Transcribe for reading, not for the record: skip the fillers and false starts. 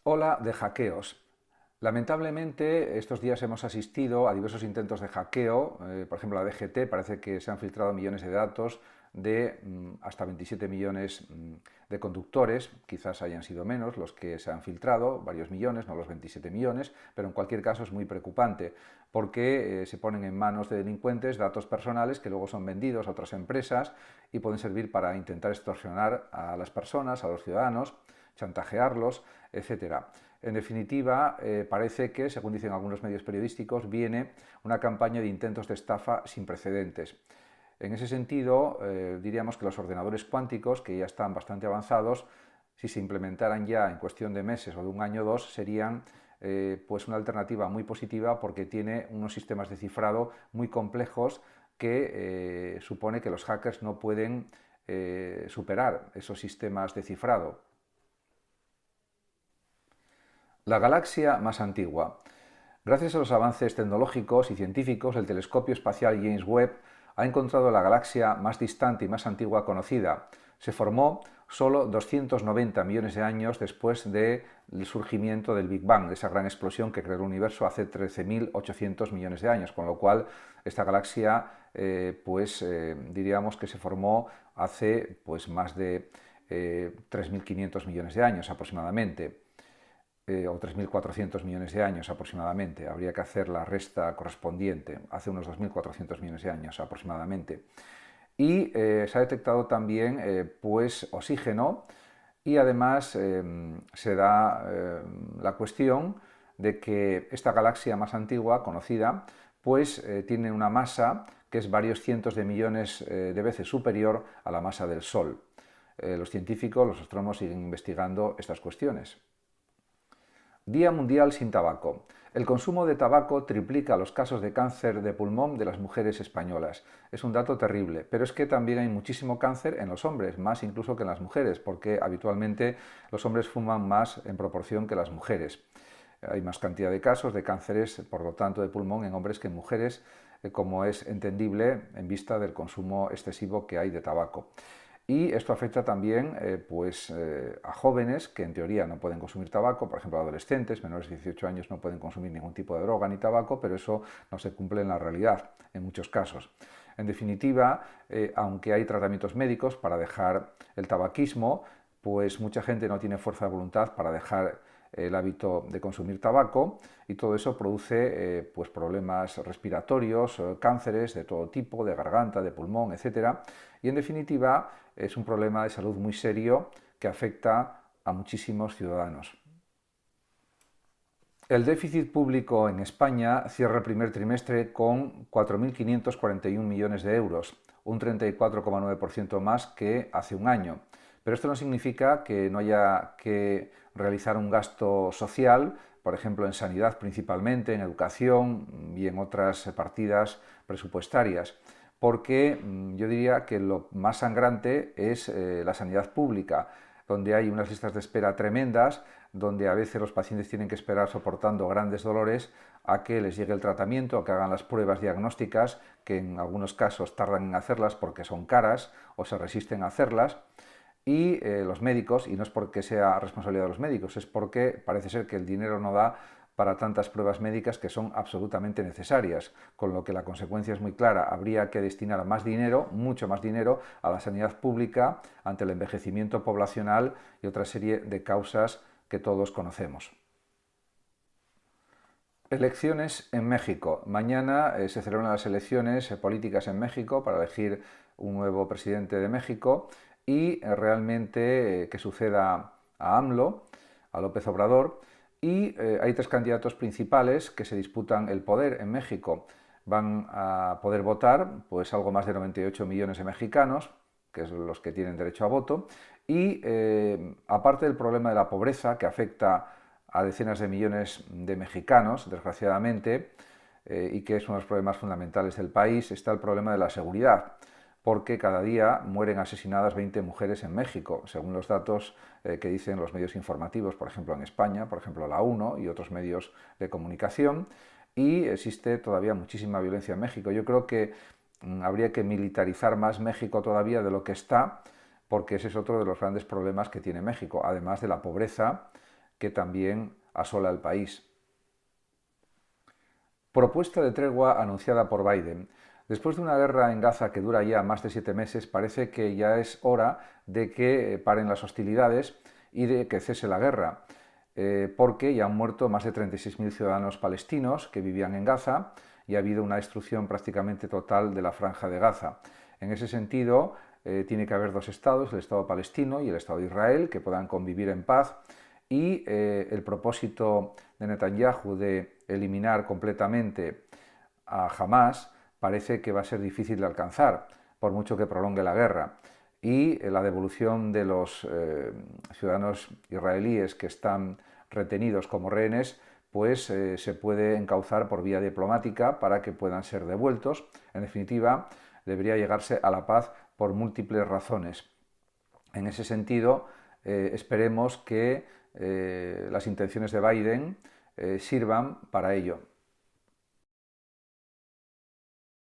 Ola de hackeos. Lamentablemente, estos días hemos asistido a diversos intentos de hackeo. Por ejemplo, la DGT parece que se han filtrado millones de datos de hasta 27 millones de conductores. Quizás hayan sido menos los que se han filtrado, varios millones, no los 27 millones, pero en cualquier caso es muy preocupante porque se ponen en manos de delincuentes datos personales que luego son vendidos a otras empresas y pueden servir para intentar extorsionar a las personas, a los ciudadanos, chantajearlos, etcétera. En definitiva, parece que, según dicen algunos medios periodísticos, viene una campaña de intentos de estafa sin precedentes. En ese sentido, diríamos que los ordenadores cuánticos, que ya están bastante avanzados, si se implementaran ya en cuestión de meses o de un año o dos, serían pues una alternativa muy positiva porque tiene unos sistemas de cifrado muy complejos que supone que los hackers no pueden superar esos sistemas de cifrado. La galaxia más antigua. Gracias a los avances tecnológicos y científicos, el telescopio espacial James Webb ha encontrado la galaxia más distante y más antigua conocida. Se formó solo 290 millones de años después del surgimiento del Big Bang, de esa gran explosión que creó el universo hace 13.800 millones de años, con lo cual esta galaxia diríamos que se formó hace más de 3.500 millones de años aproximadamente, o 3.400 millones de años aproximadamente. Habría que hacer la resta correspondiente, hace unos 2.400 millones de años aproximadamente. Y se ha detectado también oxígeno y además se da la cuestión de que esta galaxia más antigua, conocida, tiene una masa que es varios cientos de millones de veces superior a la masa del Sol. Los científicos, los astrónomos siguen investigando estas cuestiones. Día Mundial sin Tabaco. El consumo de tabaco triplica los casos de cáncer de pulmón de las mujeres españolas. Es un dato terrible, pero es que también hay muchísimo cáncer en los hombres, más incluso que en las mujeres, porque habitualmente los hombres fuman más en proporción que las mujeres. Hay más cantidad de casos de cánceres, por lo tanto, de pulmón en hombres que en mujeres, como es entendible en vista del consumo excesivo que hay de tabaco. Y esto afecta también a jóvenes que en teoría no pueden consumir tabaco, por ejemplo adolescentes, menores de 18 años no pueden consumir ningún tipo de droga ni tabaco, pero eso no se cumple en la realidad en muchos casos. En definitiva, aunque hay tratamientos médicos para dejar el tabaquismo, pues mucha gente no tiene fuerza de voluntad para dejar el hábito de consumir tabaco y todo eso produce problemas respiratorios, cánceres de todo tipo, de garganta, de pulmón, etcétera. Y en definitiva es un problema de salud muy serio que afecta a muchísimos ciudadanos. El déficit público en España cierra el primer trimestre con 4.541 millones de euros, un 34,9% más que hace un año. Pero esto no significa que no haya que realizar un gasto social, por ejemplo en sanidad principalmente, en educación y en otras partidas presupuestarias, porque yo diría que lo más sangrante es la sanidad pública, donde hay unas listas de espera tremendas, donde a veces los pacientes tienen que esperar soportando grandes dolores a que les llegue el tratamiento, a que hagan las pruebas diagnósticas, que en algunos casos tardan en hacerlas porque son caras o se resisten a hacerlas. Y los médicos, y no es porque sea responsabilidad de los médicos, es porque parece ser que el dinero no da para tantas pruebas médicas que son absolutamente necesarias, con lo que la consecuencia es muy clara. Habría que destinar más dinero, mucho más dinero, a la sanidad pública ante el envejecimiento poblacional y otra serie de causas que todos conocemos. Elecciones en México. Mañana se celebran las elecciones políticas en México para elegir un nuevo presidente de México y realmente que suceda a AMLO, a López Obrador, y hay tres candidatos principales que se disputan el poder en México. Van a poder votar pues algo más de 98 millones de mexicanos, que es los que tienen derecho a voto, y aparte del problema de la pobreza que afecta a decenas de millones de mexicanos, desgraciadamente, y que es uno de los problemas fundamentales del país, está el problema de la seguridad, porque cada día mueren asesinadas 20 mujeres en México, según los datos que dicen los medios informativos, por ejemplo en España, por ejemplo la UNO y otros medios de comunicación, y existe todavía muchísima violencia en México. Yo creo que habría que militarizar más México todavía de lo que está, porque ese es otro de los grandes problemas que tiene México, además de la pobreza que también asola el país. Propuesta de tregua anunciada por Biden. Después de una guerra en Gaza que dura ya más de 7 meses, parece que ya es hora de que paren las hostilidades y de que cese la guerra, porque ya han muerto más de 36.000 ciudadanos palestinos que vivían en Gaza y ha habido una destrucción prácticamente total de la franja de Gaza. En ese sentido, tiene que haber dos estados, el Estado palestino y el Estado de Israel, que puedan convivir en paz, y el propósito de Netanyahu de eliminar completamente a Hamás parece que va a ser difícil de alcanzar, por mucho que prolongue la guerra. Y la devolución de los ciudadanos israelíes que están retenidos como rehenes, pues se puede encauzar por vía diplomática para que puedan ser devueltos. En definitiva, debería llegarse a la paz por múltiples razones. En ese sentido, esperemos que las intenciones de Biden sirvan para ello.